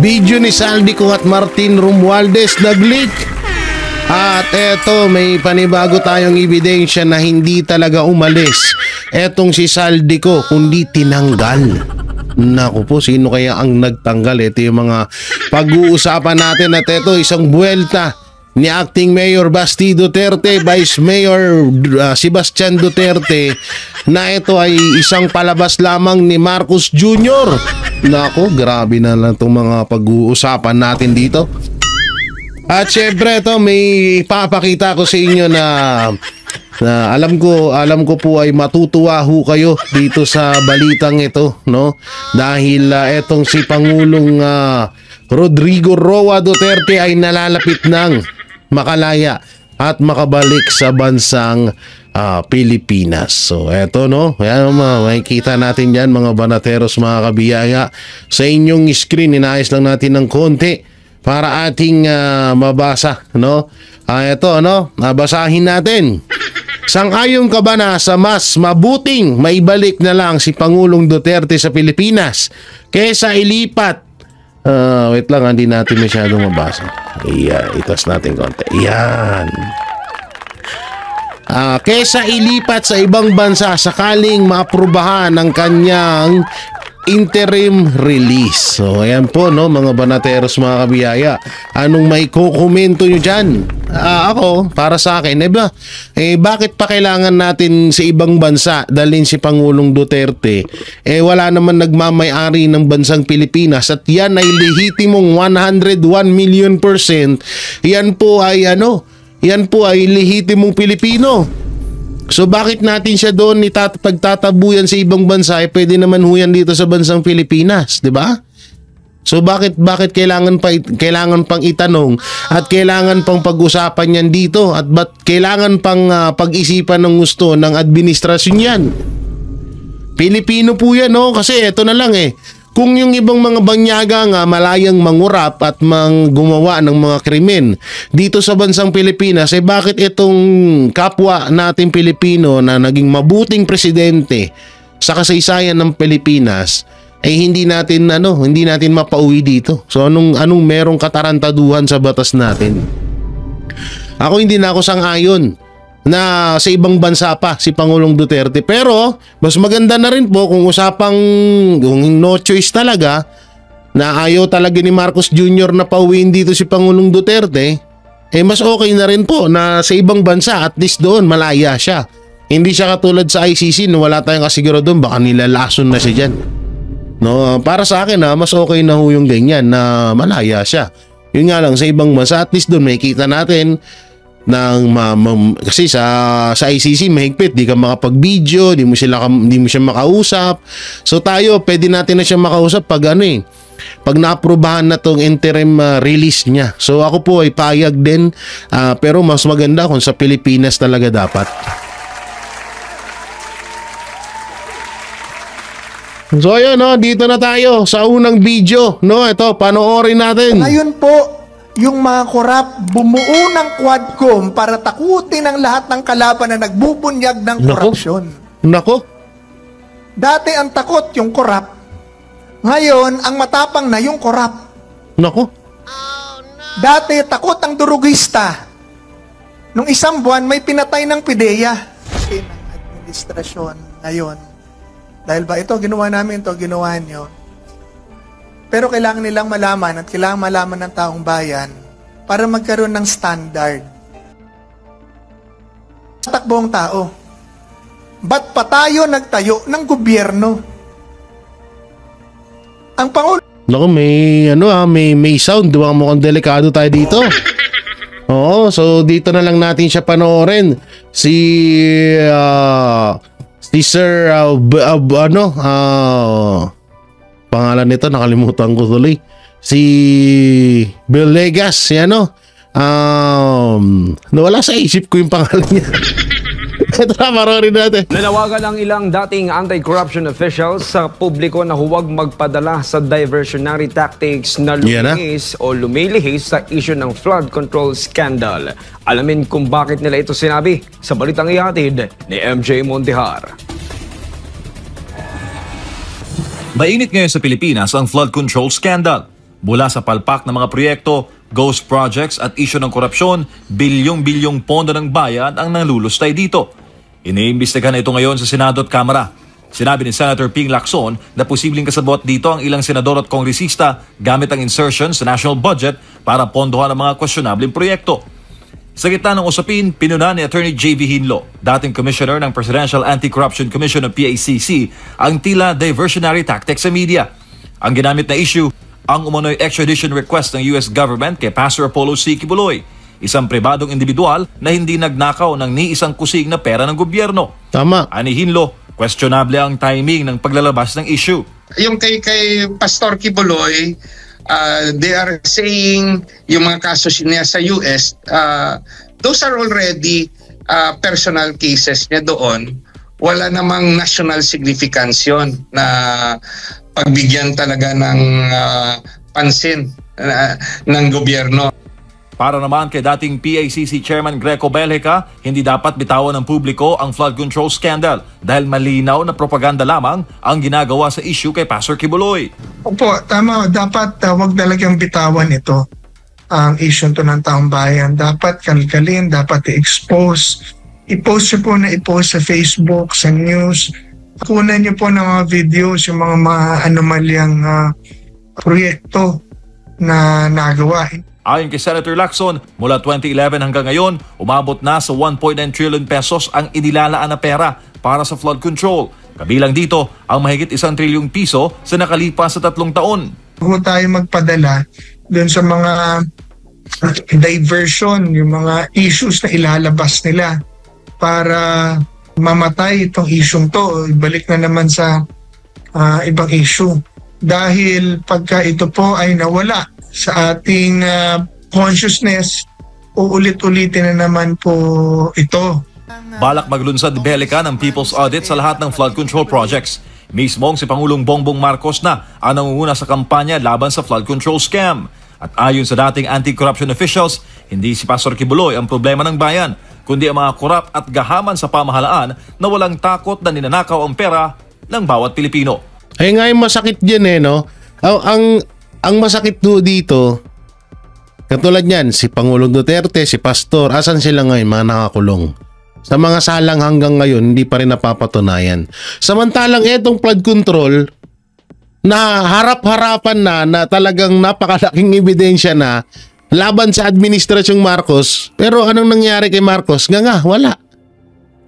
video ni Saldico at Martin Romualdez nag-leak. At eto, may panibago tayong ebidensya na hindi talaga umalis etong si Saldico, kundi tinanggal. Naku po, sino kaya ang nagtanggal? Ito yung mga pag-uusapan natin at ito, isang buwelta ni Acting Mayor Basti Duterte, Vice Mayor Sebastian Duterte, na ito ay isang palabas lamang ni Marcos Jr. Naku, grabe na lang itong mga pag-uusapan natin dito. At syempre ito, may papakita ko sa inyo na alam ko po ay matutuwa ho kayo dito sa balitang ito, no? Dahil etong si Pangulong Rodrigo Roa Duterte ay nalalapit ng makalaya at makabalik sa bansang Pilipinas. So eto, no, ayan, makikita natin yan mga banateros, mga kabiyaya. Sa inyong screen, inayos lang natin ng konti para ating mabasa, no? Eto, no, basahin natin. Sang-ayon ka ba na sa mas mabuting maibalik na lang si Pangulong Duterte sa Pilipinas kaysa ilipat? Wait lang, hindi natin masyadong mabasa. Itas natin konti. Yan. Kaysa ilipat sa ibang bansa sakaling maaprubahan ng kanyang interim release. So ayan po, no, mga banateros, mga kabiyaya, anong may kukomento nyo dyan? Ako, para sa akin, bakit pa kailangan natin sa ibang bansa dalhin si Pangulong Duterte? Wala naman nagmamay-ari ng bansang Pilipinas at yan ay lehitimong 101 million %. Yan po ay lehitimong Pilipino. So bakit natin siya doon pagtatabuyan sa ibang bansa? Pwede naman huyan dito sa bansang Pilipinas, 'di ba? So bakit kailangan pang itanong at kailangan pang pag-usapan yan dito at kailangan pang pag-isipan ng gusto ng administrasyon yan? Pilipino po yan, no? Kasi eto na lang kung yung ibang mga banyaga nga malayang mangurap at gumawa ng mga krimen dito sa bansang Pilipinas, bakit itong kapwa natin Pilipino na naging mabuting presidente sa kasaysayan ng Pilipinas hindi natin mapauwi dito? So anong merong katarantaduhan sa batas natin? Ako hindi na ako sang-ayon na sa ibang bansa pa si Pangulong Duterte, pero mas maganda na rin po kung no choice talaga na ayaw talaga ni Marcos Jr. na pauwiin dito si Pangulong Duterte, mas okay na rin po na sa ibang bansa at least doon malaya siya. Hindi siya katulad sa ICC na wala tayong kasiguro doon, baka nilalason na siya dyan, no? Para sa akin mas okay na ho yung ganyan na malaya siya. Yun nga lang, sa ibang bansa at least doon may kita natin kasi sa ICC mahigpit, di ka makapag-video, di mo siya makausap. So tayo, pwede natin na siya makausap pag pag naaprubahan na tong interim release niya. So ako po ay payag din, pero mas maganda kung sa Pilipinas talaga dapat. So ayun, no, dito na tayo sa unang video, no? Ito, panoorin natin. Ngayon po, yung mga korap bumuo ng Quadcom para takutin ang lahat ng kalaban na nagbubunyag ng korupsyon. Nako. Dati ang takot yung korap. Ngayon, ang matapang na yung korap. Nako. Dati takot ang durugista. Nung isang buwan, may pinatay ng PIDEA. Ng administrasyon ngayon. Dahil ba ito, ginawa namin ito, ginawa nyo. Pero kailangan nilang malaman at kailangan malaman ng taong bayan para magkaroon ng standard. Takbo ang tao. Ba't pa tayo nagtayo ng gobyerno? Ang Pangulo... Naku, may sound. Diba, mukhang delikado tayo dito. Oo, so dito na lang natin siya panoorin. Si Sir, pangalan nito, nakalimutan ko tuloy. Si Bill Legas, nawala sa isip ko yung pangalan niya. Ito na, marorin natin. Nanawagan ang ilang dating anti-corruption officials sa publiko na huwag magpadala sa diversionary tactics na lumilihis sa issue ng flood control scandal. Alamin kung bakit nila ito sinabi sa balitang ihatid ni MJ Mondihar. Mainit ngayon sa Pilipinas ang flood control scandal. Mula sa palpak ng mga proyekto, ghost projects at isyu ng korupsyon, bilyong-bilyong pondo ng bayan ang nalulustay dito. Iniimbestigahan ito ngayon sa Senado at Kamara. Sinabi ni Senator Ping Lacson na posibleng kasabot dito ang ilang senador at kongresista gamit ang insertion sa national budget para pondohan ang mga questionableng proyekto. Sa gitna ng usapin, pinuna ni Attorney J.V. Hinlo, dating Commissioner ng Presidential Anti-Corruption Commission o PACC, ang tila diversionary tactics sa media. Ang ginamit na issue, ang umano'y extradition request ng US government kay Pastor Apollo C. Quiboloy, isang pribadong individual na hindi nagnakaw ng ni isang kusig na pera ng gobyerno. Tama. Ani Hinlo, questionable ang timing ng paglalabas ng issue. Yung kay Pastor Quiboloy, they are saying yung mga kasos niya sa US, those are already personal cases niya doon. Wala namang national significance yun na pagbigyan talaga ng pansin ng gobyerno. Para naman kay dating PACC Chairman Greco Belhica, hindi dapat bitawan ng publiko ang flood control scandal dahil malinaw na propaganda lamang ang ginagawa sa issue kay Pastor Quiboloy. Opo, tama. Dapat wag talagang bitawan ito, ang issue to ng taong bayan. Dapat kalkalin, dapat i-expose. I-post nyo po na i-post sa Facebook, sa news. Kunan nyo po ng mga videos, yung mga anomalyang proyekto na nagawa. Ayon kay Senator Lacson, mula 2011 hanggang ngayon, umabot na sa 1.9 trillion pesos ang inilalaan na pera para sa flood control. Kabilang dito ang mahigit 1 trilyong piso sa nakalipas sa 3 taon. Huwag tayo magpadala dun sa mga diversion, yung mga issues na ilalabas nila para mamatay itong isyong to. Ibalik na naman sa ibang issue. Dahil pagka ito po ay nawala sa ating consciousness, uulit-ulitin na naman po ito. Balak maglunsad Belhica ng People's Audit sa lahat ng flood control projects. Mismong si Pangulong Bongbong Marcos na ang nangunguna sa kampanya laban sa flood control scam. At ayon sa dating anti-corruption officials, hindi si Pastor Quiboloy ang problema ng bayan, kundi ang mga korap at gahaman sa pamahalaan na walang takot na ninanakaw ang pera ng bawat Pilipino. Ay nga yung masakit dyan no? Ang masakit dito, katulad yan, si Pangulong Duterte, si Pastor, asan sila ngayon, mga nakakulong? Sa mga salang hanggang ngayon, hindi pa rin napapatunayan. Samantalang etong flood control, na harap-harapan na talagang napakalaking ebidensya na laban sa administrasyong Marcos, pero anong nangyari kay Marcos? Nga, wala.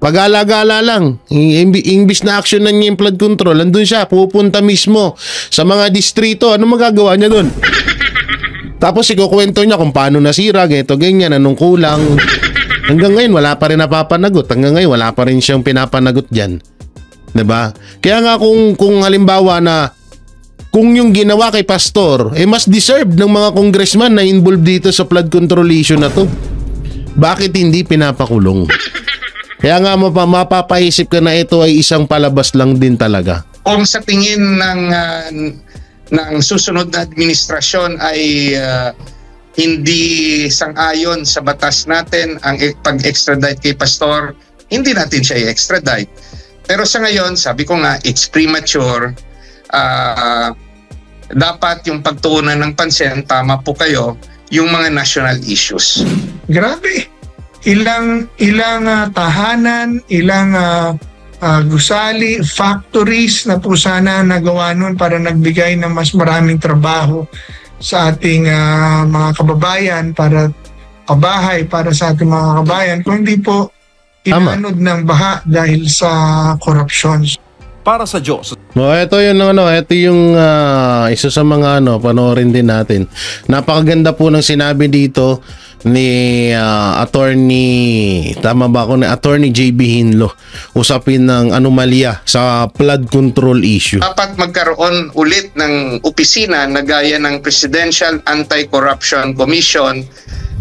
Pag-alagala lang, imbis na action na niya yung flood control, andun siya, pupunta mismo sa mga distrito. Ano magagawa niya dun? Tapos ikukwento niya kung paano nasira, ganito, ganyan, anong kulang. Hanggang ngayon, wala pa rin napapanagot. Hanggang ngayon, wala pa rin siyang pinapanagot dyan. Diba? Kaya nga kung halimbawa na kung yung ginawa kay Pastor, mas deserve ng mga congressman na involved dito sa flood control issue na to. Bakit hindi pinapakulong? Kaya nga mapapaisip ka na ito ay isang palabas lang din talaga. Kung sa tingin ng susunod na administrasyon ay hindi sang-ayon sa batas natin ang pag-extradite kay Pastor, hindi natin siya i-extradite. Pero sa ngayon, sabi ko nga, it's premature. Dapat yung pagtuunan ng pansin, tama po kayo, yung mga national issues. Grabe! Ilang tahanan, ilang gusali, factories na po sana nagawa nun para nagbigay ng mas maraming trabaho sa ating mga kababayan, para kabahay, para sa ating mga kababayan. Kung hindi po inanod ng baha dahil sa corruption. Para sa Diyos. Ito yung isa sa mga panoorin din natin. Napakaganda po ng sinabi dito ni Attorney J.B. Hinlo usapin ng anomalya sa flood control issue. Dapat magkaroon ulit ng opisina na gaya ng Presidential Anti-Corruption Commission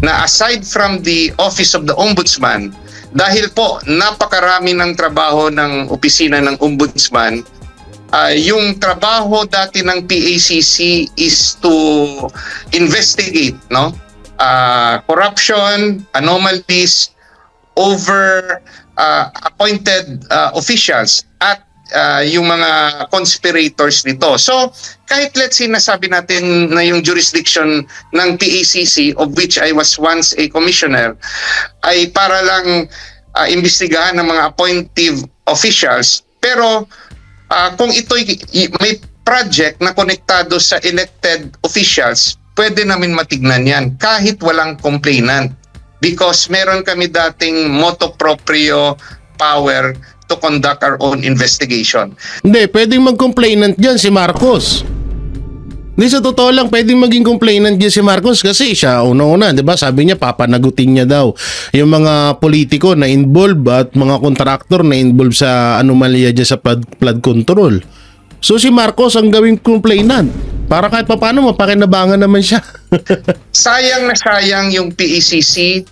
na aside from the Office of the Ombudsman, dahil po napakarami ng trabaho ng opisina ng Ombudsman, yung trabaho dati ng PACC is to investigate corruption, anomalies over appointed officials at yung mga conspirators nito. So, kahit let's say nasabi natin na yung jurisdiction ng PACC, of which I was once a commissioner, ay para lang imbestigahan ng mga appointive officials. Pero kung ito'y may project na konektado sa elected officials, pwede namin matignan yan kahit walang complainant. Because meron kami dating motu proprio power to conduct our own investigation. Hindi, pwedeng mag-complainant dyan si Marcos. Hindi, sa totoo lang, pwedeng maging complainant dyan si Marcos kasi siya, una-una, di ba, sabi niya, papanagutin niya daw yung mga politiko na involved at mga kontraktor na involved sa anomalya dyan sa flood control. So si Marcos ang gawing complainant para kahit paano mapakinabangan naman siya. Sayang na sayang yung PACC.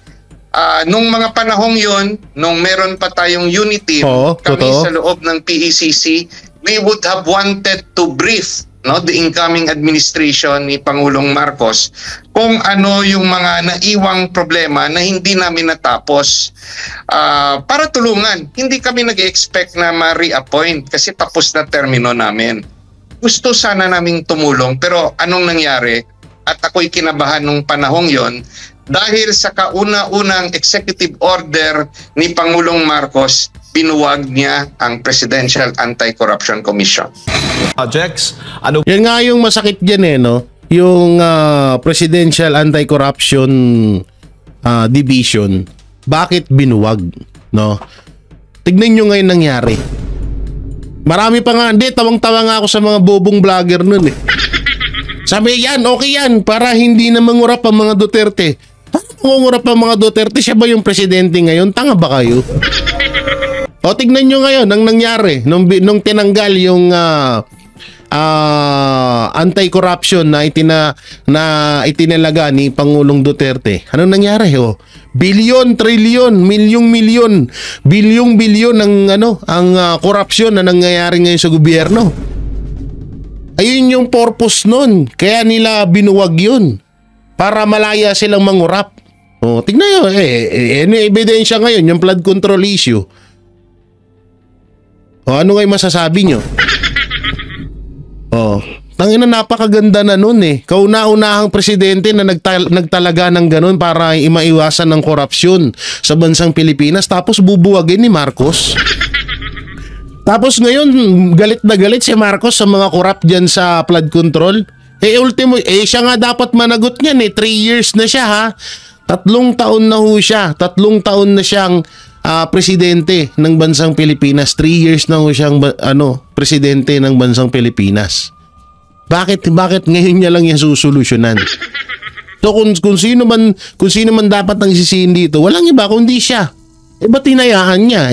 Nung mga panahong yon, nung meron pa tayong unit team, kami totoo. sa loob ng PACC, we would have wanted to brief the incoming administration ni Pangulong Marcos kung ano yung mga naiwang problema na hindi namin natapos para tulungan. Hindi kami nag-expect na ma-reappoint kasi tapos na termino namin. Gusto sana naming tumulong pero anong nangyari? At ako'y kinabahan nung panahong yon dahil sa kauna-unang executive order ni Pangulong Marcos, binuwag niya ang Presidential Anti-Corruption Commission. Projects, ano Yan nga yung masakit dyan no? Yung Presidential Anti-Corruption Division. Bakit binuwag? No? Tignan nyo ngayon nangyari. Marami pa nga, tawang-tawa nga ako sa mga bobong vlogger nun Sabi yan, okay yan, para hindi na mangurap ang mga Duterte. Mangurap ang mga Duterte, siya ba yung presidente ngayon? Tanga ba kayo? O tignan nyo ngayon ang nangyari nung tinanggal yung anti-corruption na itinalaga ni Pangulong Duterte. Anong nangyari? Bilyon, trilyon, milyong-milyon, bilyong-bilyon ang korupsyon na nangyayari ngayon sa gobyerno. Ayun yung purpose nun. Kaya nila binuwag yun. Para malaya silang mangurap. Tignan nyo. Ano ebidensya ngayon? Yung flood control issue. Ano ngayon masasabi nyo? Tangina, napakaganda na nun Kauna-unahang presidente na nagtalaga ng ganun para maiwasan ng korupsyon sa bansang Pilipinas. Tapos bubuwagin ni Marcos. Tapos ngayon, galit na galit si Marcos sa mga korap dyan sa flood control. Ultimo, siya nga dapat managot niyan 3 years na siya ha. 3 taon na ho siya. 3 taon na siyang presidente ng bansang Pilipinas. 3 years na ho siyang presidente ng bansang Pilipinas. Bakit ngayon niya lang yan susolusyonan? So kung sino man dapat ang isisihin dito, walang iba kundi siya. Ba't tinayaan niya?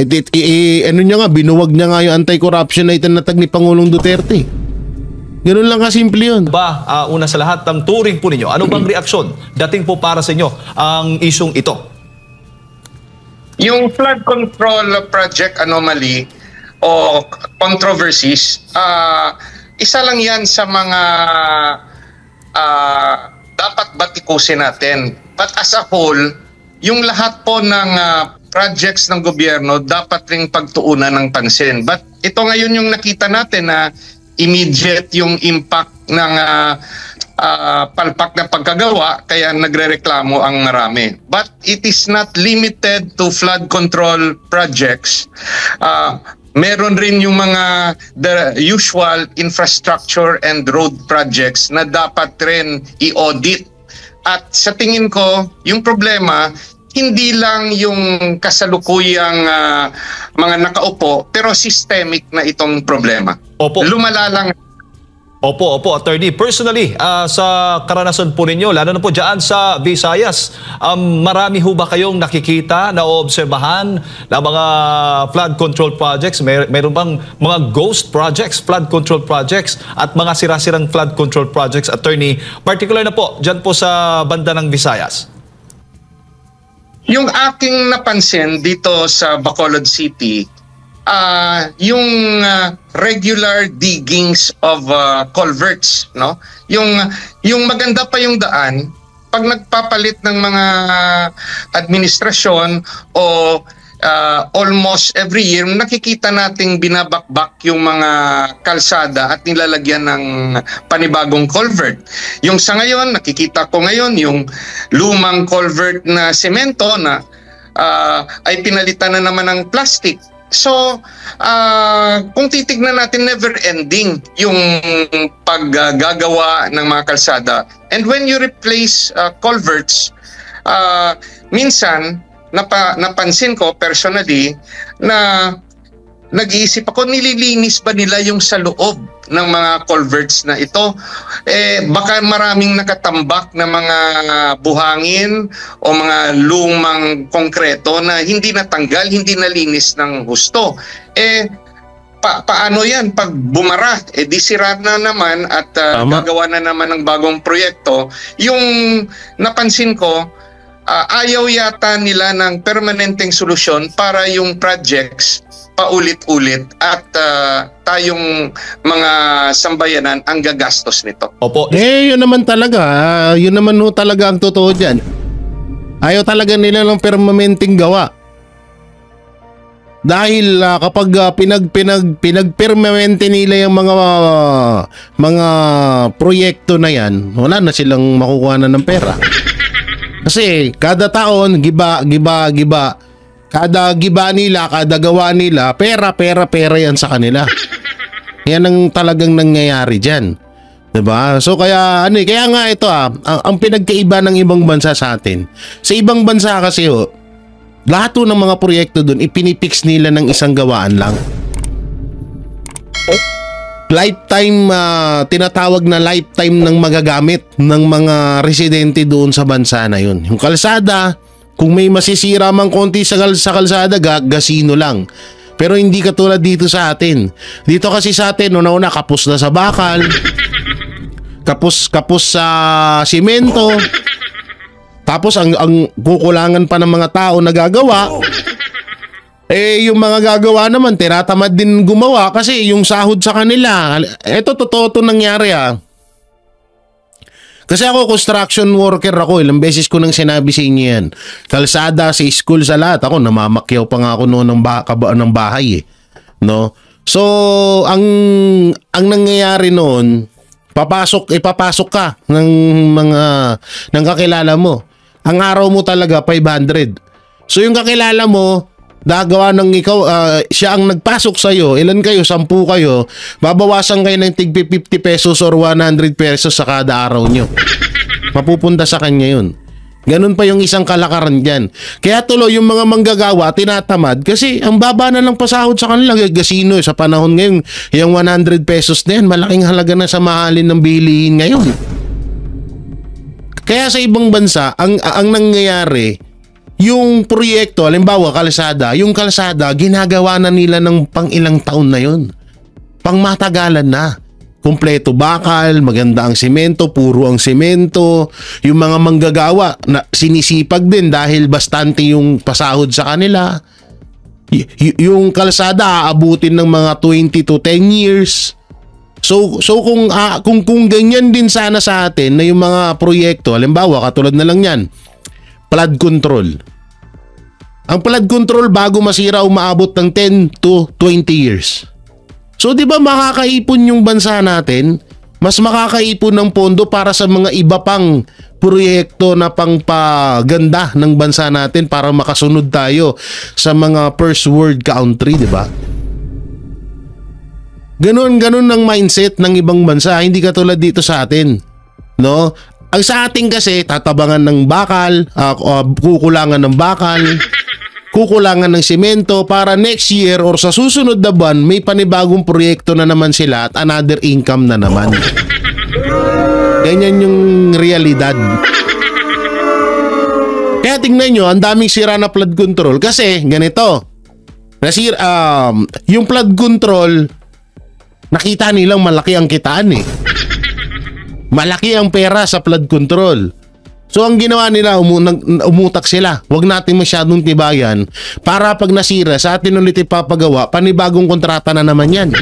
Ano niya nga, binuwag niya nga yung anti-corruption na itinatag ni Pangulong Duterte. Ganun lang kasimple yun. Una sa lahat, ang turing po ninyo, ano bang reaksyon dating po para sa inyo ang isyong ito? Yung flood control project anomaly o controversies, isa lang yan sa mga dapat batikusin natin. But as a whole, yung lahat po ng projects ng gobyerno dapat ring pagtuunan ng pansin. But ito ngayon yung nakita natin na immediate yung impact ng palpak na pagkagawa kaya nagrereklamo ang marami. But it is not limited to flood control projects. Meron rin yung mga the usual infrastructure and road projects na dapat rin i-audit. At sa tingin ko, yung problema hindi lang yung kasalukuyang mga nakaupo, pero systemic na itong problema. Opo. Lumala lang. Opo, attorney. Personally, sa karanasan po ninyo, lalo na po dyan sa Visayas, marami ho ba kayong nakikita na obserbahan na mga flood control projects? Mayroon bang mga ghost projects, flood control projects, at mga sira-sirang flood control projects, attorney? Particular na po, dyan po sa banda ng Visayas. Yung aking napansin dito sa Bacolod City, yung regular diggings of culverts, no? Yung maganda pa yung daan, pag nagpapalit ng mga administrasyon o almost every year nakikita nating binabakbak yung mga kalsada at nilalagyan ng panibagong culvert. Yung sa ngayon, nakikita ko ngayon yung lumang culvert na semento na ay pinalitan na naman ng plastic. So, kung titignan natin, never ending yung paggagawa ng mga kalsada. And when you replace culverts, minsan napansin ko personally na nag-iisip ako, nililinis ba nila yung sa loob ng mga culverts na ito? Baka maraming nakatambak na mga buhangin o mga lumang konkreto na hindi natanggal, hindi nalinis ng husto. Paano yan? Pag bumara, di sira na naman at gagawa na naman ng bagong proyekto. Yung napansin ko, ayaw yata nila ng permanenteng solusyon para yung projects paulit-ulit at tayong mga sambayanan ang gagastos nito. Opo. Yun naman talaga. Yun naman talaga ang totoo dyan. Ayaw talaga nila ng permanenteng gawa. Dahil kapag pinagpermanente nila yung mga proyekto na yan, wala na silang makukuha na ng pera. Kasi kada taon, giba. Kada giba nila, kada gawa nila, pera yan sa kanila. Yan ang talagang nangyayari dyan. Diba? So kaya nga ito ang pinagkaiba ng ibang bansa sa atin. Sa ibang bansa kasi lahat ng mga proyekto doon ipinipix nila ng isang gawaan lang. Lifetime, tinatawag na lifetime ng magagamit ng mga residente doon sa bansa na yun. Yung kalsada, kung may masisira mang konti sa kalsada, gasino lang. Pero hindi katulad dito sa atin. Dito kasi sa atin, una-una kapos na sa bakal, kapos sa simento, tapos ang kukulangan pa ng mga tao na gagawa. Yung mga gagawa naman, tinatamad din gumawa kasi yung sahod sa kanila. Ito, totoo ito nangyari Kasi ako, construction worker ako. Ilang beses ko nang sinabi sa inyo yan. Kalsada, sa school, sa lahat. Ako, namamakyaw pa nga ako noon ng bahay No? So, ang nangyayari noon, ipapasok ka ng kakilala mo. Ang araw mo talaga, 500. So, yung kakilala mo, gagawa ng ikaw, siya ang nagpasok sa'yo, ilan kayo, 10 kayo, babawasan kayo ng tig 50 pesos or 100 pesos sa kada araw nyo. Mapupunta sa kanya yun. Ganun pa yung isang kalakaran dyan. Kaya tuloy yung mga manggagawa, tinatamad kasi ang baba na lang pasahod sa kanila. Gasino sa panahon ngayon, yung 100 pesos na yan, malaking halaga na sa mahalin ng bilihin ngayon. Kaya sa ibang bansa, ang nangyayari, yung proyekto, halimbawa kalsada, yung kalsada, ginagawa na nila ng pang ilang taon na yun. Pang matagalan na. Kompleto bakal, maganda ang semento, puro ang semento. Yung mga manggagawa, sinisipag din dahil bastante yung pasahod sa kanila. Yung kalsada, aabutin ng mga 20 to 10 years. So kung ganyan din sana sa atin na yung mga proyekto, halimbawa katulad na lang yan, flood control. Ang flood control bago masira umaabot ng 10 to 20 years. So 'di ba makakaipon yung bansa natin? Mas makakaipon ng pondo para sa mga iba pang proyekto na pangpaganda ng bansa natin para makasunod tayo sa mga first world country, 'di ba? Ganon ang mindset ng ibang bansa, hindi katulad dito sa atin. No? Ang sa atin kasi, tatabangan ng bakal, kukulangan ng bakal, kukulangan ng simento para next year or sa susunod na buwan, may panibagong proyekto na naman sila at another income na naman. Ganyan yung realidad. Kaya tingnan nyo, ang daming sira na flood control kasi ganito. Yung flood control, nakita nilang malaki ang kitaan Malaki ang pera sa flood control. So ang ginawa nila, umutak sila. Huwag natin masyadong tibayan para pag nasira, sa atin ulit ipapagawa, panibagong kontrata na naman yan.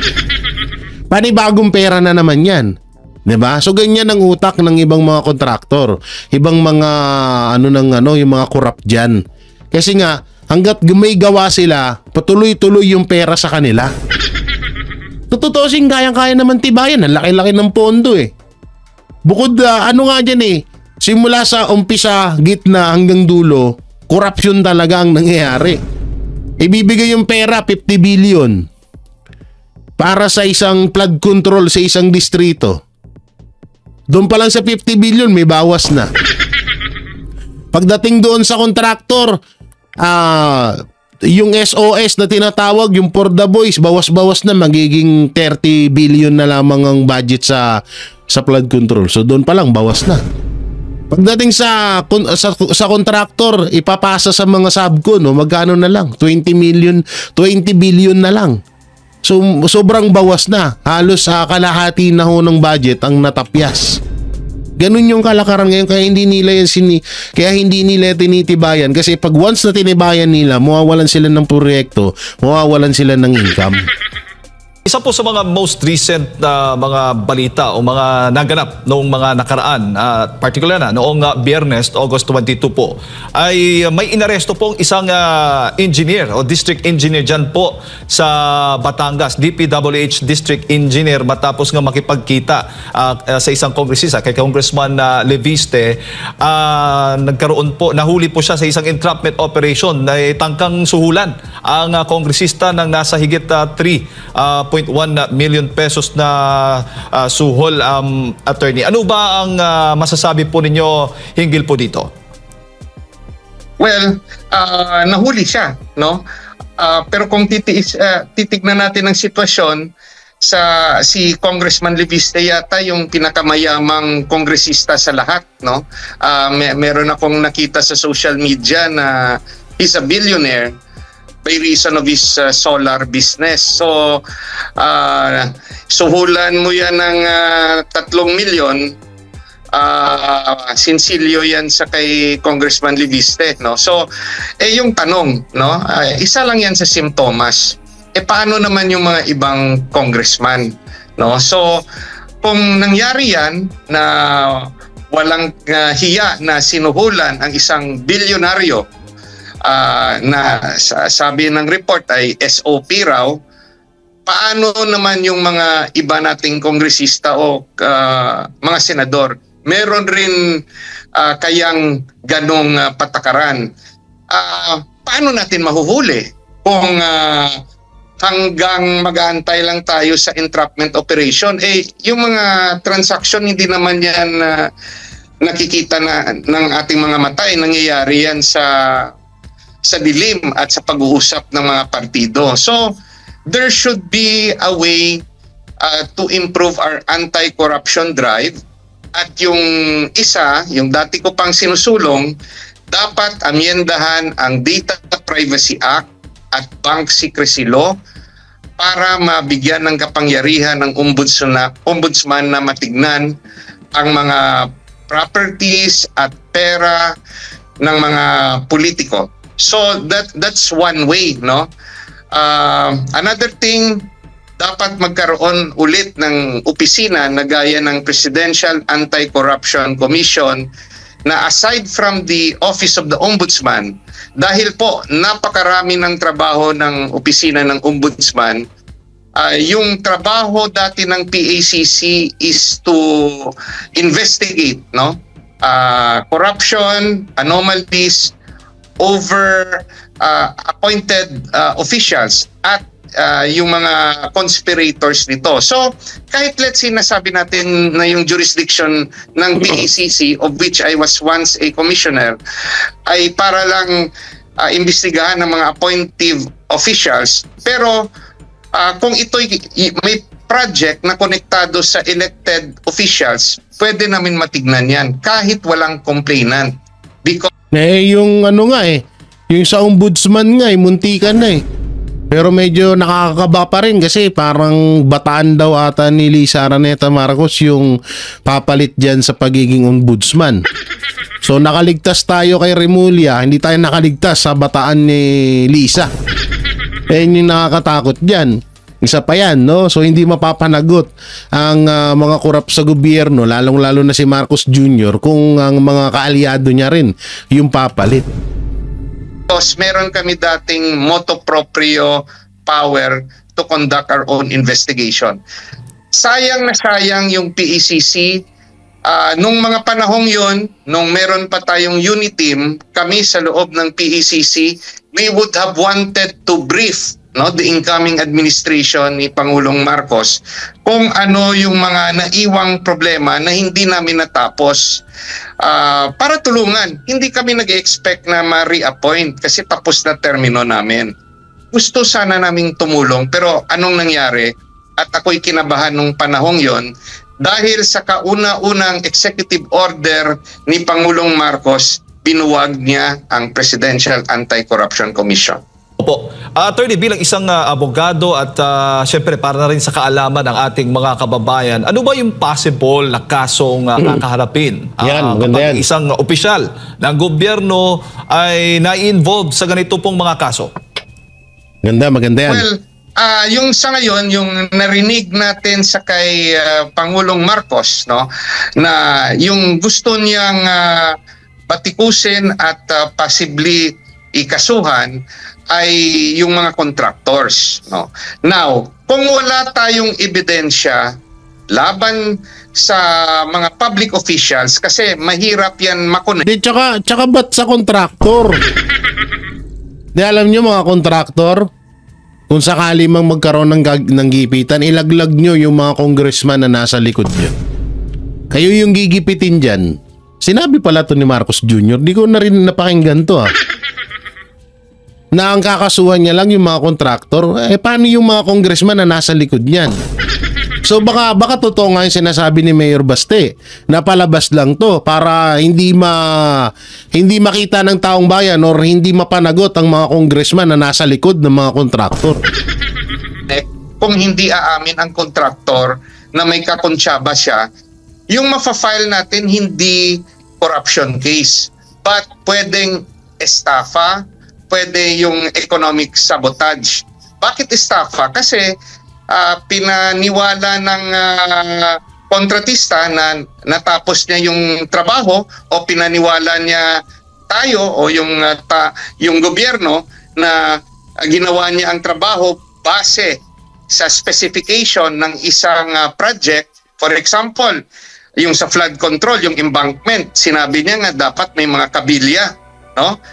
Panibagong pera na naman yan. Diba? So ganyan ang utak ng ibang mga kontraktor. Ibang mga yung mga corrupt dyan. Kasi nga, hanggat may gawa sila, patuloy-tuloy yung pera sa kanila. Tututusin, kayang-kaya naman tibayan. Ang laki-laki ng pondo eh. Bukod ano nga dyan eh, simula sa umpisa, gitna hanggang dulo, korupsyon talaga ang nangyayari. Ibibigay yung pera, 50 billion. Para sa isang flood control sa isang distrito. Doon pa lang sa 50 billion, may bawas na. Pagdating doon sa kontraktor, yung SOS na tinatawag, yung for the boys, bawas-bawas na, magiging 30 billion na lamang ang budget sa flood control. So doon pa lang, bawas na. Pagdating sa kontraktor, ipapasa sa mga subcon, no, magkano na lang? 20 billion na lang. So sobrang bawas na. Halos kalahati na ho ng budget ang natapyas. Ganun yung kalakaran ngayon, kaya hindi nila tinitibayan, kasi pag once na tinibayan nila, mawawalan sila ng proyekto, mawawalan sila ng income. Isa po sa mga most recent na mga balita o mga naganap noong mga nakaraan, particular na noong Biyernes, August 22 po, ay may inaresto pong isang engineer o district engineer dyan po sa Batangas, DPWH district engineer, matapos nga makipagkita sa isang kongresista, kay Congressman Leviste. Nahuli po siya sa isang entrapment operation na tangkang suhulan ang kongresista ng nasa higit 3.1 million pesos na suhol, attorney. Ano ba ang masasabi po ninyo hinggil po dito? Well, nahuli siya, no? Pero kung titignan natin ang sitwasyon, si Congressman Leviste yata yung pinakamayamang kongresista sa lahat, no? Meron akong nakita sa social media na he's a billionaire by reason of his solar business. So, suhulan mo yan ng 3 milyon, sinsilyo yan sa kay Congressman Leviste, no? So, yung tanong, no? Isa lang yan sa simptomas. Paano naman yung mga ibang congressman, no? So, kung nangyari yan na walang hiya na sinuhulan ang isang bilyonaryo, na sabi ng report ay SOP raw, paano naman yung mga iba nating kongresista o mga senador? Meron rin kayang ganong patakaran. Paano natin mahuhuli kung hanggang mag-aantay lang tayo sa entrapment operation? Yung mga transaction, hindi naman yan nakikita ng ating mga mata. Nangyayari yan sa dilim at sa pag-uusap ng mga partido. So, there should be a way to improve our anti-corruption drive. At yung yung dati ko pang sinusulong, dapat amyendahan ang Data Privacy Act at Bank Secrecy Law para mabigyan ng kapangyarihan ng ombudsman na matignan ang mga properties at pera ng mga politiko. So that's one way, no? Another thing, dapat magkaroon ulit ng opisina na gaya ng Presidential Anti-Corruption Commission na aside from the Office of the Ombudsman, dahil po napakarami ng trabaho ng opisina ng Ombudsman, yung trabaho dati ng PACC is to investigate, no? Corruption, anomalies over appointed officials at yung mga conspirators nito. So, kahit let's say nasabi natin na yung jurisdiction ng PACC, of which I was once a commissioner, ay para lang imbestigahan ng mga appointive officials. Pero kung ito'y may project na konektado sa elected officials, pwede namin matignan yan kahit walang complainant. Because yung yung sa ombudsman nga muntikan na Pero medyo nakakakaba pa rin kasi parang bataan daw ata ni Lisa Araneta Marcos yung papalit dyan sa pagiging ombudsman. So nakaligtas tayo kay Remulla, hindi tayo nakaligtas sa bataan ni Lisa. Yung nakakatakot dyan. Isa pa yan, no? So hindi mapapanagot ang mga korap sa gobyerno, lalong-lalo na si Marcos Jr. kung ang mga kaalyado niya rin yung papalit. meron kami dating motu proprio power to conduct our own investigation. Sayang na sayang yung PECC. Nung mga panahong yon, nung meron pa tayong unit team, kami sa loob ng PECC, we would have wanted to brief the incoming administration ni Pangulong Marcos kung ano yung mga naiwang problema na hindi namin natapos para tulungan. Hindi kami nag-expect na ma-reappoint kasi tapos na termino namin. Gusto sana naming tumulong pero anong nangyari? At ako'y kinabahan nung panahong yon dahil sa kauna-unang executive order ni Pangulong Marcos, binuwag niya ang Presidential Anti-Corruption Commission. Opo. Attorney, bilang isang abogado at syempre para na rin sa kaalaman ng ating mga kababayan, ano ba yung possible na kasong kakaharapin kapag isang opisyal ng gobyerno ay na-involve sa ganito pong mga kaso? Maganda yan. Well, yung sa ngayon, yung narinig natin sa kay Pangulong Marcos, na yung gusto niyang batikusin at possibly ikasuhan ay yung mga contractors. Now, kung wala tayong ebidensya laban sa mga public officials, kasi mahirap yan makonect. Tsaka ba't sa contractor? Di alam nyo mga contractor, kung sakali mang magkaroon ng gipitan, ilaglag nyo yung mga congressman na nasa likod nyo. Kayo yung gigipitin dyan. Sinabi pala to ni Marcos Jr. Di ko na rin napakinggan to na ang kakasuhan niya lang yung mga kontraktor. Paano yung mga congressman na nasa likod niyan? So baka totoo nga yung sinasabi ni Mayor Baste na palabas lang to para hindi makita ng taong bayan or hindi mapanagot ang mga congressman na nasa likod ng mga kontraktor. Kung hindi aamin ang kontraktor na may kakonsyaba siya, yung mafa-file natin hindi corruption case, but pwedeng estafa, pwede yung economic sabotage. Bakit estafa? Kasi pinaniwala ng kontratista na natapos niya yung trabaho o pinaniwala niya tayo o yung gobyerno na ginawa niya ang trabaho base sa specification ng isang project. For example, yung sa flood control, yung embankment, sinabi niya nga dapat may mga kabilya,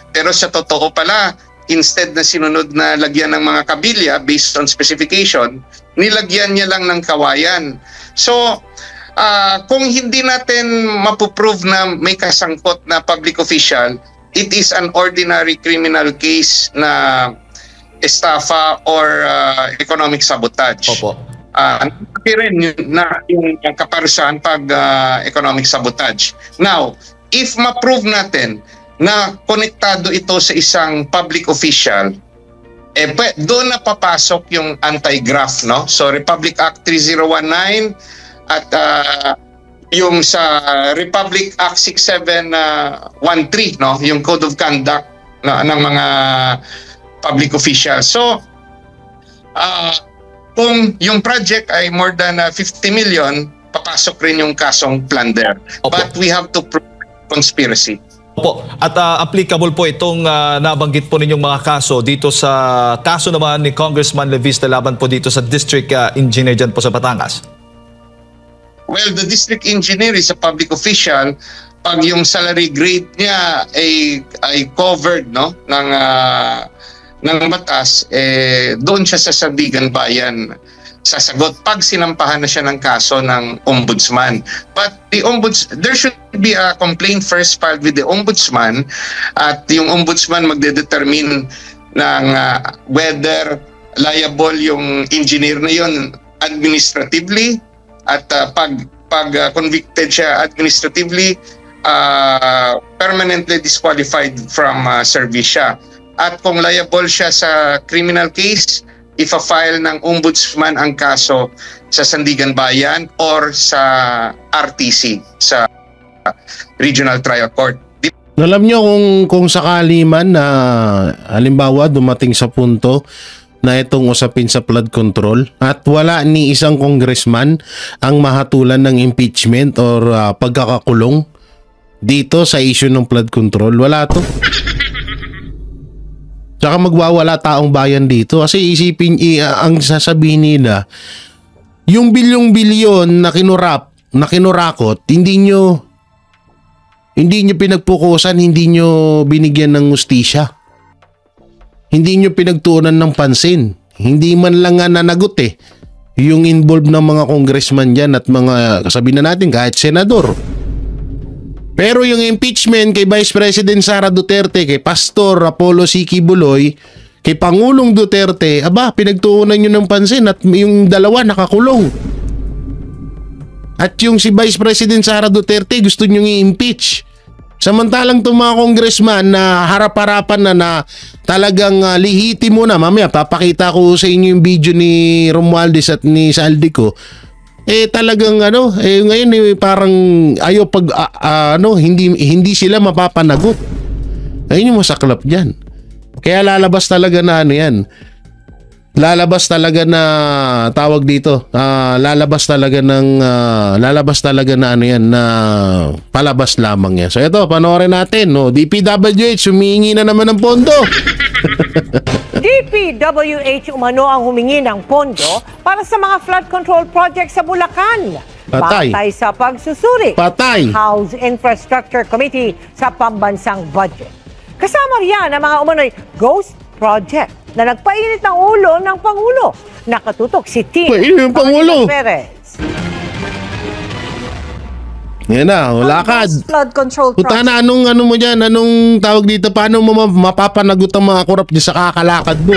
pero sa totoo pala, instead na sinunod na lagyan ng mga kabilya based on specification, nilagyan niya lang ng kawayan. So, kung hindi natin mapuprove na may kasangkot na public official, it is an ordinary criminal case na estafa or economic sabotage. Opo. Rin yung kaparusahan pag economic sabotage. Now, if ma-prove natin na konektado ito sa isang public official, doon na papasok yung anti-graft, So, Republic Act 3019 at yung sa Republic Act 6713, yung Code of Conduct ng mga public officials. So, kung yung project ay more than 50 million, papasok rin yung kasong plunder. Opo. But we have to prove conspiracy. Opo. At applicable po itong nabanggit po ninyong mga kaso dito sa kaso naman ni Congressman Leviste laban po dito sa District Engineer dyan po sa Batangas. Well, the district engineer is a public official. Pag yung salary grade niya ay covered ng batas, doon siya sa Sandigan Bayan sasagot pag sinampahan na siya ng kaso ng ombudsman. But there should be a complaint first filed with the ombudsman at yung ombudsman magdedetermine ng whether liable yung engineer na yun administratively at pag convicted siya administratively, permanently disqualified from service siya. At kung liable siya sa criminal case, ifa-file ng ombudsman ang kaso sa Sandigan Bayan or sa RTC, sa Regional Trial Court. Alam nyo kung sakali man na halimbawa dumating sa punto na itong usapin sa flood control at wala ni isang congressman ang mahatulan ng impeachment or pagkakakulong dito sa issue ng flood control, wala to. Tsaka magwawala taong bayan dito. Kasi isipin, ang sasabihin nila, yung bilyong-bilyon na kinurakot, hindi nyo pinagpukusan, hindi nyo binigyan ng hustisya. Hindi nyo pinagtuunan ng pansin. Hindi man lang nga nanagot yung involved ng mga congressman dyan at mga, sabihin na natin, kahit senador. Pero yung impeachment kay Vice President Sara Duterte, kay Pastor Apollo C. Quiboloy, kay Pangulong Duterte, pinagtuunan nyo ng pansin at yung dalawa nakakulong. At yung si Vice President Sara Duterte gusto nyo i-impeach. Samantalang itong mga congressman na harap-harapan na talagang lihitimo na, mamaya papakita ko sa inyo yung video ni Romualdez at ni Saldico, talagang ngayon parang ayaw hindi sila mapapanagot. Ayun yung masaklap dyan. Kaya lalabas talaga na lalabas talaga na tawag dito, lalabas talaga na na palabas lamang yan. So ito, panoorin natin, DPWH humingi na naman ng pondo. DPWH umano ang humingi ng pondo para sa mga flood control project sa Bulacan. Patay sa pagsusuri. House Infrastructure Committee sa pambansang budget. Kasama riyan ang mga umano'y ghost project na nagpainit ng ulo ng Pangulo. Nakatutok si Tim Perez. Yan na, lakad. Flood control project. Puta na, anong mo dyan? Anong tawag dito? Paano mo mapapanagot ang mga korap dyan sa kakalakad mo?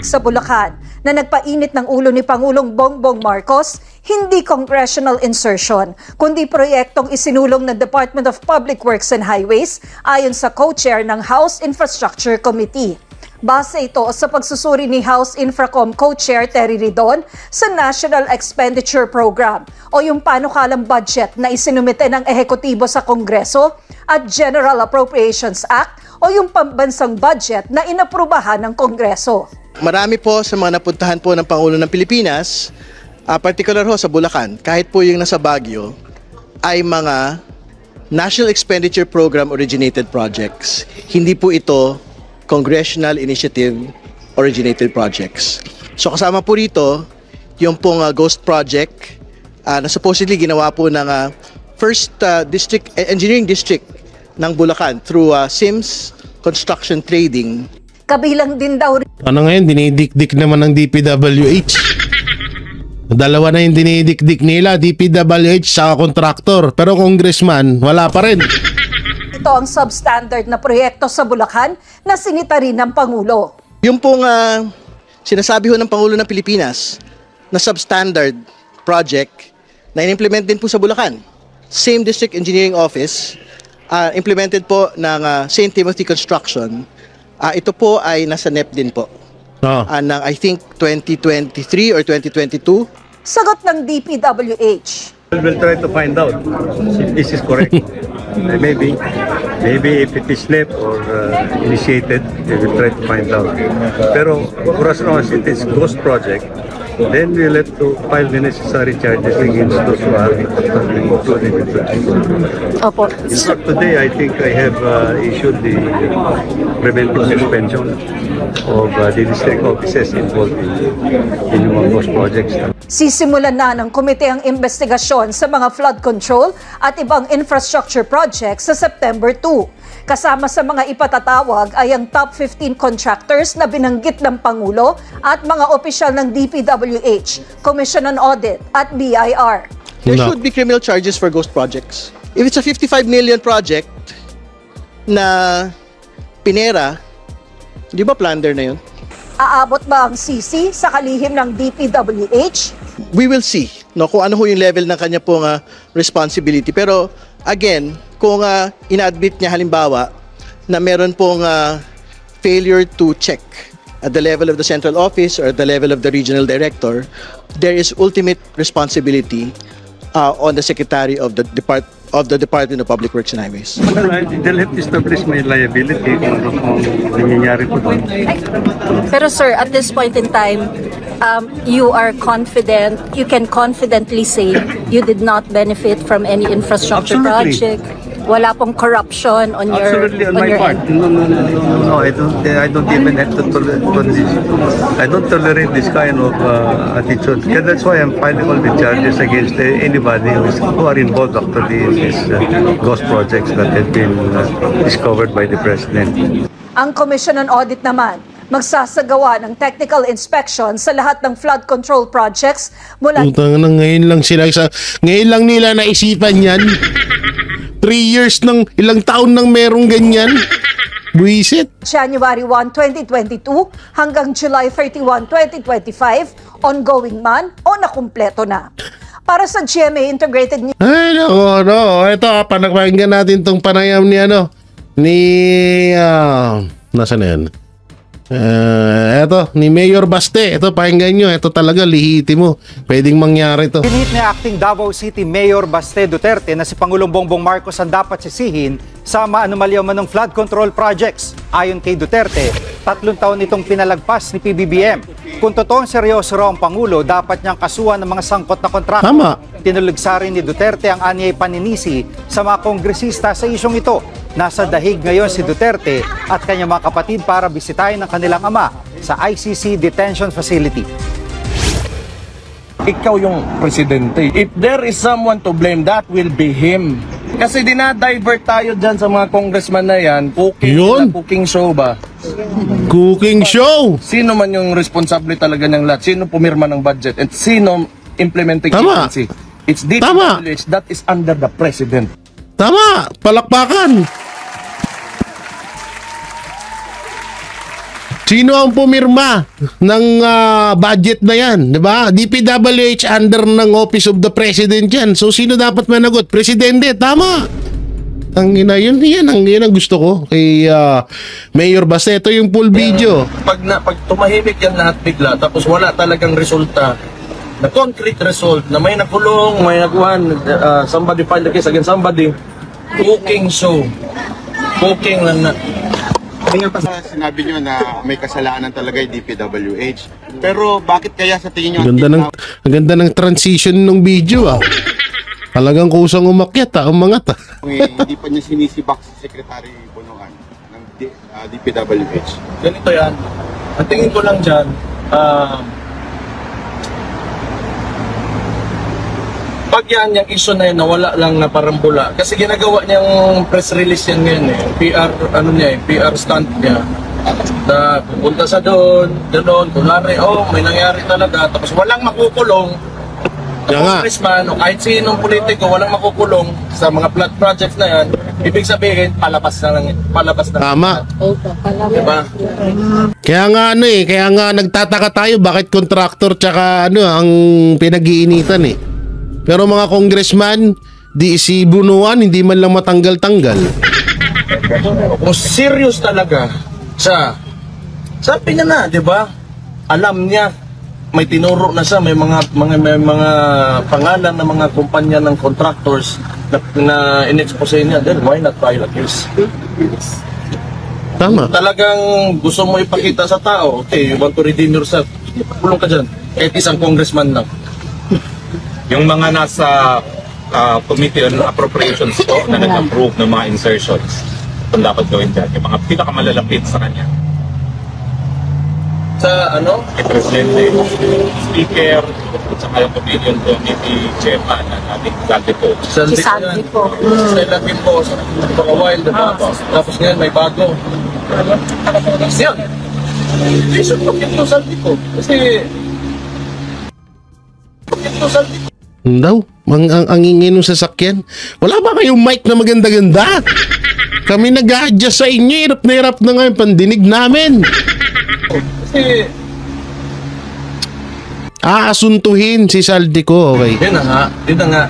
Sa Bulacan, na nagpainit ng ulo ni Pangulong Bongbong Marcos, hindi congressional insertion, kundi proyektong isinulong ng Department of Public Works and Highways ayon sa co-chair ng House Infrastructure Committee. Base ito sa pagsusuri ni House Infracom Co-Chair Terry Ridon sa National Expenditure Program o yung panukalang budget na isinumite ng ehekutibo sa Kongreso at General Appropriations Act o yung pambansang budget na inaprubahan ng Kongreso. Marami po sa mga napuntahan po ng Pangulo ng Pilipinas, particular ho sa Bulacan, kahit po yung nasa Baguio, ay mga National Expenditure Program originated projects. Hindi po ito Congressional Initiative originated projects. So kasama po rito yung pong Ghost Project na supposedly ginawa po ng First Engineering District ng Bulacan through Sims Construction Trading. Kabilang din daw ano ngayon, dinidikdik naman ng DPWH. Dalawa na yung dinidikdik nila, DPWH sa kontraktor. Pero congressman, wala pa rin. Ito ang substandard na proyekto sa Bulacan na sinita rin ng Pangulo. Yung pong sinasabi ho ng Pangulo ng Pilipinas na substandard project na in-implement din po sa Bulacan. Same District Engineering Office, implemented po ng St. Timothy Construction. Ito po ay nasa NEP din po. Ng I think 2023 or 2022. Sagot ng DPWH. We'll try to find out if this is correct. Maybe if it is NEP or initiated, we will try to find out. Pero for as long as it is ghost project, then we'll have to file the necessary charges against those who are included with the Opo. In fact, today I think I have issued the preventive suspension of the district offices involved in mga ghost projects. Sisimulan na ng komite ang investigasyon sa mga flood control at ibang infrastructure projects sa September 2. Kasama sa mga ipatatawag ay ang top 15 contractors na binanggit ng Pangulo at mga opisyal ng DPWH, Commission on Audit at BIR. There should be criminal charges for ghost projects. If it's a 55 million project na pinera, di ba plunder na yun? Aabot ba ang sisi sa kalihim ng DPWH? We will see kung ano ho yung level ng kanya pong responsibility. Pero again, kung ina-admit niya halimbawa na meron pong failure to check at the level of the central office or at the level of the regional director, there is ultimate responsibility on the Secretary of the Department of Public Works and Highways. They'll have to establish my liability kung nangyayari po doon. Pero sir, at this point in time, you are confident, you can confidently say you did not benefit from any infrastructure Absolutely. project. Wala pong corruption on your Absolutely on my your part. end. No. I don't even have to I don't tolerate this kind of attitude. Yeah, that's why I'm filing all the charges against anybody who are involved actually in these ghost projects that have been discovered by the President. Ang Commission on Audit naman, magsasagawa ng technical inspection sa lahat ng flood control projects mula Utang na ngayon lang nila naisipan yan. 3 years ng ilang taon nang merong ganyan. Buisit. January 1, 2022 hanggang July 31, 2025, ongoing man o nakumpleto na. Para sa GMA Integrated News. Ay, nako, no. Ito, panakpakinggan natin tong panayam nasaan na yan? Eto, ni Mayor Baste. Ito, pakinggan nyo. Ito talaga, lihitimo. Pwedeng mangyari to. Pinit ni Acting Davao City Mayor Baste Duterte na si Pangulong Bongbong Marcos ang dapat sisihin sa maanumalya man ng flood control projects. Ayon kay Duterte, 3 taon itong pinalagpas ni PBBM. Kung totoong seryoso raw ang Pangulo, dapat niyang kasuhan ng mga sangkot na kontrakto. Tama. Tinulugsa rin ni Duterte ang anyay paninisi sa mga kongresista sa isyong ito. Nasa dahig ngayon si Duterte at kanyang mga kapatid para bisitahin ng kanilang ama sa ICC Detention Facility. Ikaw yung presidente. If there is someone to blame, that will be him. Kasi dinadivert tayo dyan sa mga congressman na yan. Cooking show ba? Cooking show! Sino man yung responsable talaga ng lahat? Sino pumirma ng budget? At sino implementing agency? It's DPWH that is under the president. Tama! Palakpakan! Sino ang pumirma ng budget na yan? Diba? DPWH under ng Office of the President yan. So, sino dapat managot? Presidente. Tama! Ang ina, yun ang gusto ko kay Mayor Baste. Ito yung full video. Pag tumahimik yan lahat bigla, tapos wala talagang resulta, na concrete result, na may nakulong, may nakuhan, somebody filed the case against somebody, cooking show. Cooking lang na. Tingnan pa sa sinabi nyo na may kasalanan talaga yung DPWH. Pero bakit kaya sa tingin nyo... Ang ganda ng transition ng video Talagang kusang umakyat umangat Hindi pa niya sinisibak si Secretary Bonoan ng DPWH. Ganito yan. Ang tingin ko lang dyan, pag yan, yung issue na yun, nawala lang na parang bula. Kasi ginagawa niyang press release yan ngayon PR stunt niya. Na pupunta sa doon, kunwari, may nangyari talaga. Tapos walang makukulong. Congressman o kahit sinong politiko, walang makukulong sa mga flood projects na yan. Ibig sabihin, palabas na. Tama. Diba? Kaya nga nagtataka tayo bakit contractor tsaka ang pinag-iinitan Pero mga congressman, di si Bunuan, hindi man lang matanggal-tanggal. Kung serious talaga siya, sabi niya na, di ba? Alam niya, may tinuro na siya, may mga pangalan ng mga kumpanya ng contractors na in-expose niya, then why not file a case? Tama. Talagang gusto mo ipakita sa tao, okay, you want to redeem yourself, pulong ka dyan, kahit isang congressman lang. Yung mga nasa Committee on Appropriations po na nag-approve ng mga insertions, kung dapat gawin dyan, yung mga pinakamalalapit sa kanya. Sa Presidente, Speaker, at saka yung Opinion Committee Chairman na nating Saldi po. Si Saldi po. Saldi po, ito ka while, diba? Tapos ngayon may bago. Kasi yan, they should look into Saldi po. Kasi, Saldi po. Daw, ang ingay nung sasakyan. Wala ba kayong mic na maganda-ganda? Kami nag-a-adjust sa inyo. Hirap na nga yung pandinig namin. Kasi aasuntuhin si Saldico, okay? Yun na nga.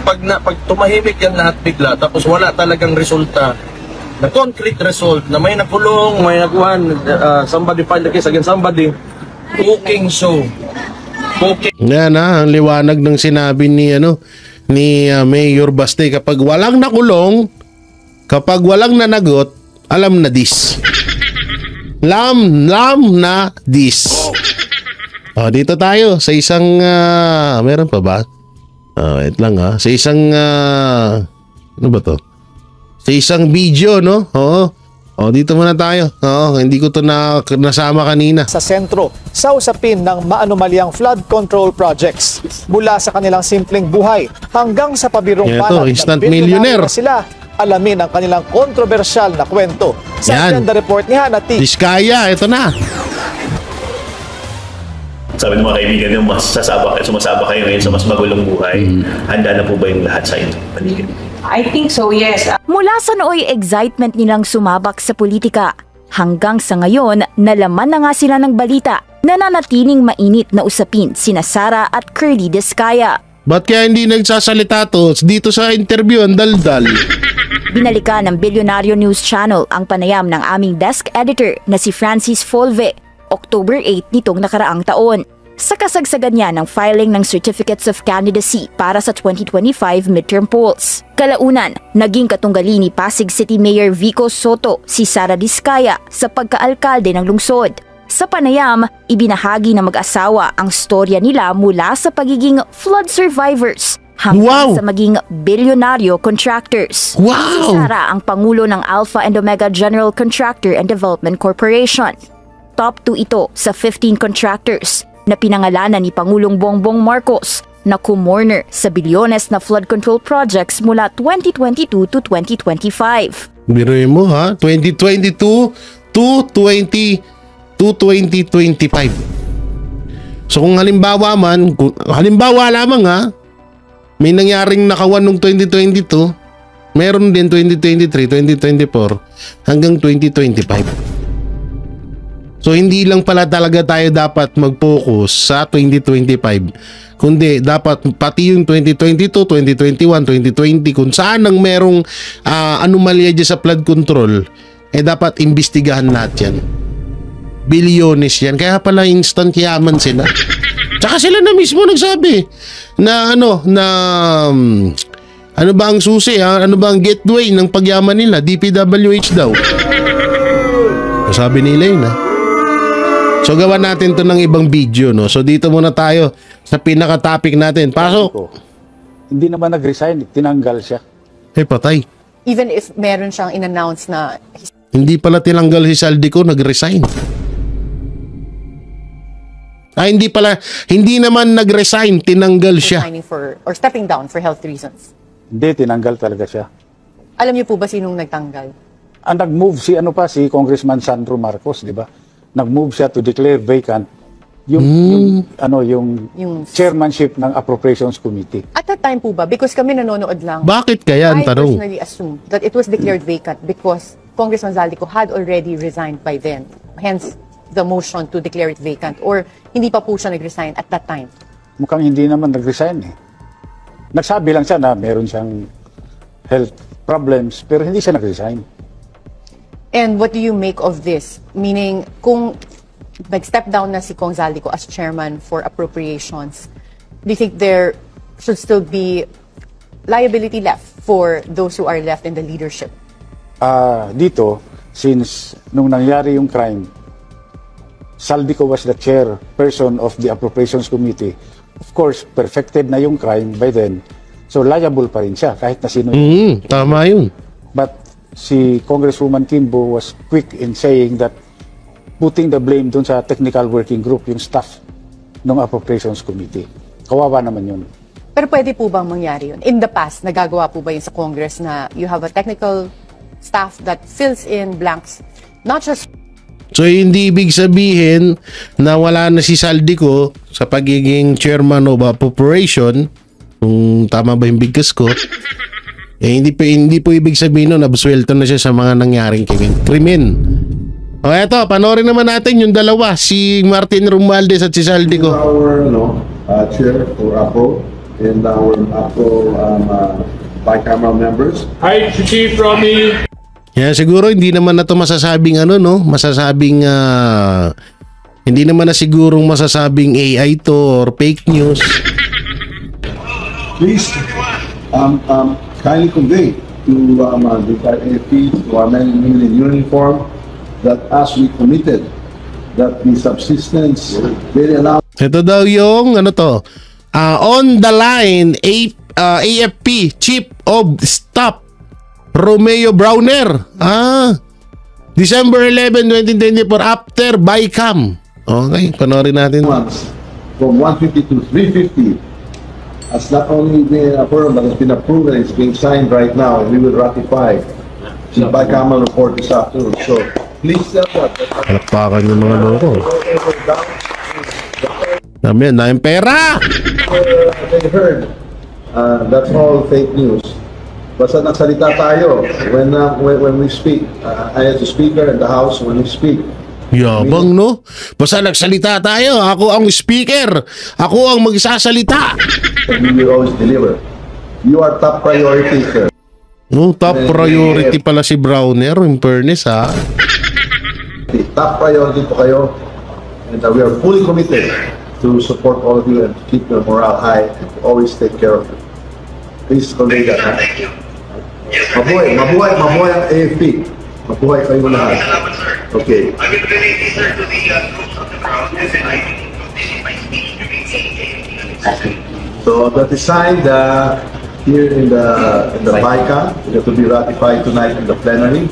Pag tumahimik yan lahat bigla, tapos wala talagang resulta, na concrete result, na may nakulong, may nakuhan, somebody filed the case against somebody, cooking show. Yan ang liwanag ng sinabi ni Mayor Baste. Kapag walang nakulong, kapag walang nanagot, alam na this. Lam na this. Dito tayo sa isang meron pa ba? Wait lang sa isang Ano ba to? Sa isang video, no? Oo. O, dito muna tayo. Oo, hindi ko to nasama kanina. Sa sentro, sa usapin ng maanumalyang flood control projects. Mula sa kanilang simpleng buhay hanggang sa pabirong banat instant na millionaire. na sila. Alamin ang kanilang kontrobersyal na kwento sa agenda report ni Hannah T. Diskaya, ito na. Sabi ng mga kaibigan nyo, sumasaba kayo ngayon sa mas magulong buhay. Handa na po ba yung lahat sa inyong paligid? I think so, yes. Mula sa nooy excitement nilang sumabak sa politika, hanggang sa ngayon, nalaman na nga sila ng balita na nanatiling mainit na usapin sina Sara at Curly Diskaya. Ba't kaya hindi nagsasalita to dito sa interview ang daldal? Binalikan ng Bilyonaryo News Channel ang panayam ng aming desk editor na si Francis Folve, October 8 nitong nakaraang taon. Sa kasagsagan niya ng filing ng Certificates of Candidacy para sa 2025 midterm polls. Kalaunan, naging katunggali ni Pasig City Mayor Vico Soto si Sara Diskaya sa pagkaalkalde ng lungsod. Sa panayam, ibinahagi ng mag-asawa ang storya nila mula sa pagiging flood survivors hanggang sa maging bilyonaryo contractors. Si Sara ang pangulo ng Alpha and Omega General Contractor and Development Corporation. Top 2 ito sa 15 contractors na pinangalanan ni Pangulong Bongbong Marcos na kumorner sa bilyones na flood control projects mula 2022 to 2025. Biruin mo ha, 2022 to 2025. So kung halimbawa lamang ha, may nangyaring nakawan nung 2022, meron din 2023, 2024 hanggang 2025. So hindi lang pala talaga tayo dapat mag-focus sa 2025, kundi dapat pati yung 2022, 2021, 2020 kung saan ang merong anomalya dyan sa flood control, dapat imbestigahan lahat yan. Bilyones yan, kaya pala instant yaman sila. Tsaka sila na mismo nagsabi na ano ba ang susi, ano ba ang gateway ng pagyaman nila? DPWH daw. Sabi ni Elaine. So gawa natin to ng ibang video, no? So dito muna tayo sa pinaka-topic natin. Pasok. Hindi naman nag-resign, tinanggal siya. Patay. Even if meron siyang in-announce na hindi pala tinanggal si Saldico, nag-resign. Hindi naman nag-resign, tinanggal siya. or stepping down for health reasons. Hindi, tinanggal talaga siya. Alam niyo po ba sinong nagtanggal? Ang nag-move si Congressman Sandro Marcos, di ba? Nag-move siya to declare vacant yung chairmanship ng Appropriations Committee. At that time po ba, because kami nanonood lang, bakit kaya ang tanong? I personally assumed that it was declared vacant because Congressman Zaldico had already resigned by then. Hence, the motion to declare it vacant. Or hindi pa po siya nag-resign at that time? Mukhang hindi naman nag-resign eh. Nagsabi lang siya na meron siyang health problems, pero hindi siya nag-resign. And what do you make of this? Meaning, kung nag-step down na si Kong Zaldico as chairman for appropriations, do you think there should still be liability left for those who are left in the leadership? Dito, since nung nangyari yung crime, Zaldico was the chairperson of the Appropriations Committee. Of course, perfected na yung crime by then. So liable pa rin siya kahit na sino. Tama yun. But si Congresswoman Kimbo was quick in saying that putting the blame dun sa technical working group, yung staff ng Appropriations Committee. Kawawa naman yun. Pero pwede po bang mangyari yun? In the past, nagagawa po ba yun sa Congress na you have a technical staff that fills in blanks? Not just... So hindi ibig sabihin na wala na si Saldico sa pagiging chairman of Appropriation, kung tama ba yung bigkas ko, hindi po ibig sabihin nun absuelto na siya sa mga nangyaring krimen. O eto, panoorin naman natin yung dalawa, si Martin Romualdez at si Saldico. Our chair for APO and our APO bicameral members. Hi, Chief Romy. Yeah, siguro hindi naman na to masasabing hindi naman na sigurong masasabing AI to or fake news. Please kindly convey to the AFP, to our men and women in uniform, that as we committed, that the subsistence very allowed. Ito daw yung on the line AFP Chief of Staff Romeo Browner. December 11, 2024 after BICAM. Okay, panoorin natin. From 150 to 350 has not only been affirmed but has been approved and it's being signed right now, and we will ratify the bicameral report this afternoon. So please tell that. Palakpakan yung mga loko. Dami yung pera! They heard, that's all fake news. Basta nagsalita tayo when we speak. I as a speaker in the House, when we speak. Yabang, no? Basta nagsalita tayo. Ako ang speaker. Ako ang magsasalita. You will always deliver. You are top priority, sir. No, top priority pala si Browner, in fairness, ha? Top priority po kayo. And we are fully committed to support all of you and keep your morale high and to always take care of you. Please convey that, ha? Mabuhay ang AFP. Mabuhay kayo lahat. Okay. I will relate this, sir, to the troops on the ground, and then I will continue my speech to be So that is signed here in the BICAM. It will be ratified tonight in the plenary.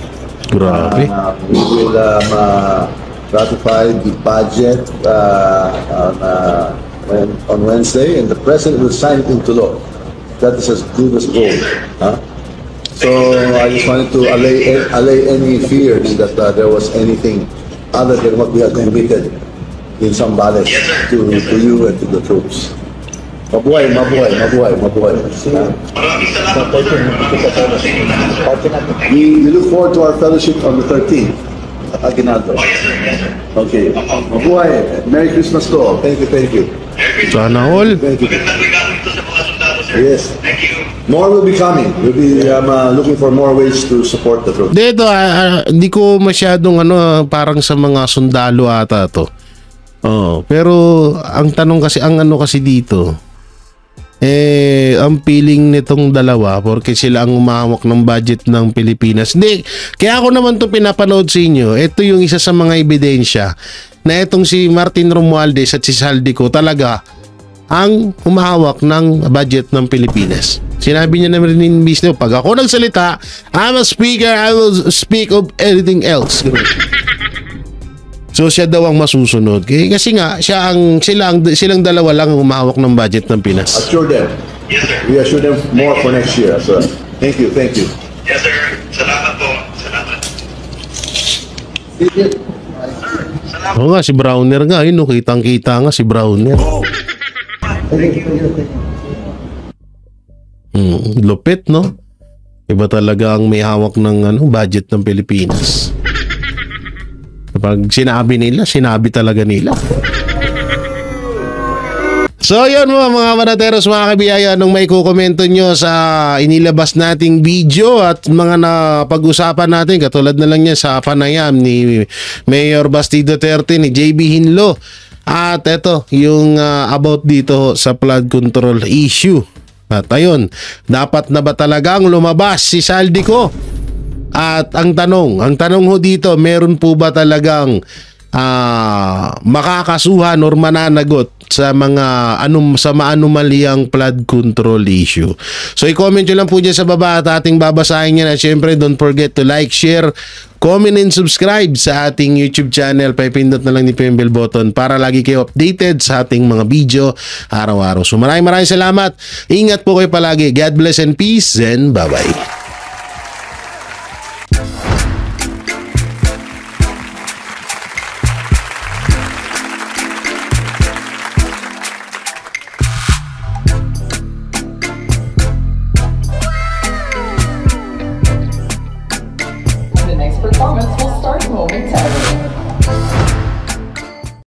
Grabe. We will ratify the budget on Wednesday, and the president will sign it into law. That is as good as gold. So I just wanted to allay any fears that there was anything other than what we had committed in some balance to you and to the troops. Mabuhay. We look forward to our fellowship on the 13th. Aguinaldo. Okay. Mabuhay. Merry Christmas to all. Thank you. Sana all. Thank you. Yes. More will be coming. We'll be looking for more ways to support the troops. Dito, hindi ko masyadong parang sa mga sundalo ata to. Pero ang tanong kasi, ang kasi dito, ang feeling nitong dalawa, porque sila ang umahawak ng budget ng Pilipinas. Hindi, kaya ako naman to pinapanood sa inyo. Ito yung isa sa mga ebidensya na itong si Martin Romualdez at si Saldico talaga ang humahawak ng budget ng Pilipinas. Sinabi niya naman rin in business, pag ako nagsalita, I'm a speaker, I will speak of anything else. So siya daw ang masusunod. Kasi nga, silang dalawa lang ang humahawak ng budget ng Pinas. Assure them. Yes, sir. We assure them more for next year as well. Thank you. Yes, sir. Salamat po. Salamat. Oo nga, si Browner nga. Yun, kitang-kita nga si Browner. Lupit, no? Iba talaga ang may hawak ng budget ng Pilipinas. Kapag sinabi nila, sinabi talaga nila. So yun mga manateros, mga kabiyaya, nung may kukomento nyo sa inilabas nating video at mga napag-usapan natin, katulad na lang niya sa panayam ni Mayor Basti Duterte, ni JB Hinlo. At eto, yung about dito sa flood control issue. At ayun, dapat na ba talagang lumabas si Saldico? At ang tanong ho dito, meron po ba talagang makakasuhan or mananagot sa mga maanumalyang flood control issue? So i-comment nyo lang po dyan sa baba at ating babasahin yan. At syempre, don't forget to like, share, comment and subscribe sa ating YouTube channel. Pipindot na lang ni yung bell button para lagi kayo updated sa ating mga video araw-araw. So maraming salamat. Ingat po kayo palagi. God bless and peace and bye-bye. The next performance will start momentarily.